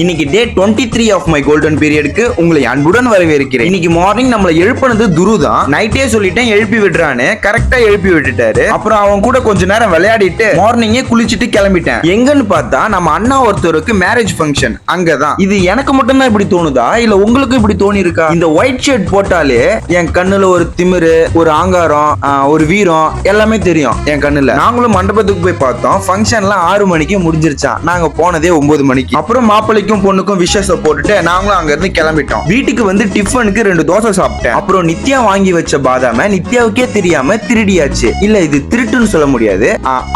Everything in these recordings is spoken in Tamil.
இன்னைக்கு டே 23 ஆஃப் மை கோல்டன் பீரியடுக்கு உங்களை அன்புடன் வரவேற்கிறேன். இன்னைக்கு மார்னிங் நம்மள எழுப்பினது துரு தான். நைட்டே சொல்லிட்டேன் எழுப்பி விடுறான்னு, கரெக்டா எழுப்பி விட்டுட்டாரு. அப்புறம் அவன் கூட கொஞ்ச நேரம் விளையாடிட்டு மார்னிங்கே குளிச்சிட்டு கிளம்பிட்டேன். எங்கன்னு பார்த்தா நம்ம அண்ணா ஒருத்தருக்கு மேரேஜ் ஃபங்க்ஷன் அங்கதான். இது எனக்கு மட்டும் தான் இப்படி தோணுதா இல்ல உங்களுக்கு இப்படி தோணி இருக்கா? இந்த ஒயிட் ஷர்ட் போட்டாலே என் கண்ணுல ஒரு திமிரு, ஒரு ஆங்காரம், ஒரு வீரம் எல்லாமே தெரியும் என் கண்ணுல. நாங்களும் மண்டபத்துக்கு போய் பார்த்தோம். ஃபங்க்ஷன்லாம் 6 மணிக்கு முடிஞ்சிருச்சா. நாங்க போனதே 9 மணிக்கு. அப்புறம் மாப்பிள்ளைக்கும் பொண்ணுக்கும் விஷஸ் போட்டுட்டு நாங்களும் அங்க இருந்து கிளம்பிட்டோம். வீட்டுக்கு வந்து டிஃபனுக்கு 2 தோசை சாப்பிட்டேன். அப்புறம் நித்யா வாங்கி வச்ச பாதாம நித்யாவுக்கே தெரியாம திருடியாச்சு. இல்ல இது திருட்டுன்னு சொல்ல முடியாது,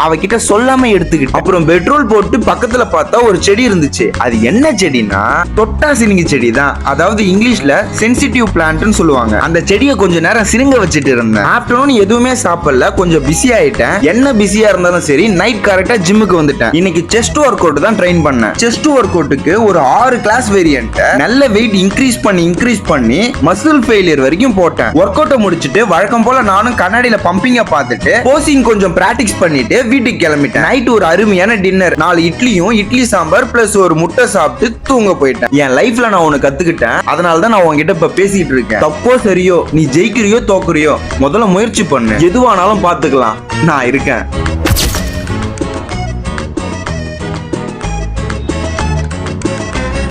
அவகிட்ட சொல்லாம எடுத்துக்கிட்டு. அப்புறம் பெட்ரோல் போட்டு பக்கத்துல பார்த்தா ஒரு செடி இருந்துச்சு. அது என்ன செடினா தொட்டா சினிங்கி செடி தான். அதாவது இங்கிலீஷ்ல சென்சிட்டிவ் பிளான்ட்னு சொல்லுவாங்க. அந்த செடியை கொஞ்ச நேரம் சிரிங்க வச்சுட்டு இருந்தேன். ஆஃப்டர்நூன் எதுவுமே சாப்பிடல, கொஞ்சம் பிஸி ஆயிட்டேன். என்ன பிஸியா இருந்தாலும் சரி நைட் கரெக்டா ஜிம்முக்கு வந்துட்டேன். இன்னைக்கு செஸ்ட் ஒர்க் அவுட் தான் ட்ரெயின் பண்ணேன். செஸ்ட் ஒர்க் அவுட்டுக்கு ஒரு 6 கிளாஸ் வேரியன்ட் நல்ல வெயிட் இன்க்ரீஸ் பண்ணி மசில் ஃபெயிலியர் வரைக்கும் போட்டேன். ஒர்க் அவுட் முடிச்சிட்டு வழக்கம் போல நானும் கண்ணாடியில பம்பிங்க பார்த்துட்டு போசிங் கொஞ்சம் பிராக்டிஸ் பண்ணிட்டு வீட்டுக்கு கிளம்பிட்டேன். நைட் ஒரு அருமையான டின்னர், 4 இட்லியும் இட்லி சாம்பார் பிளஸ் ஒரு முட்டை சாப்பிட்டு தூங்க போயிட்டேன். என் லைஃப்ல நான் ஒன்னு கத்துக்கிட்டேன். அதனால தான் நான் உங்ககிட்ட இப்ப பேசிட்டு இருக்கேன். தப்போ சரியோ, நீ ஜெயிக்கிறியோ தோக்குறியோ முதல்ல முயற்சி பண்ணு. எதுவானாலும் பாத்துக்கலாம், நான் இருக்கேன்.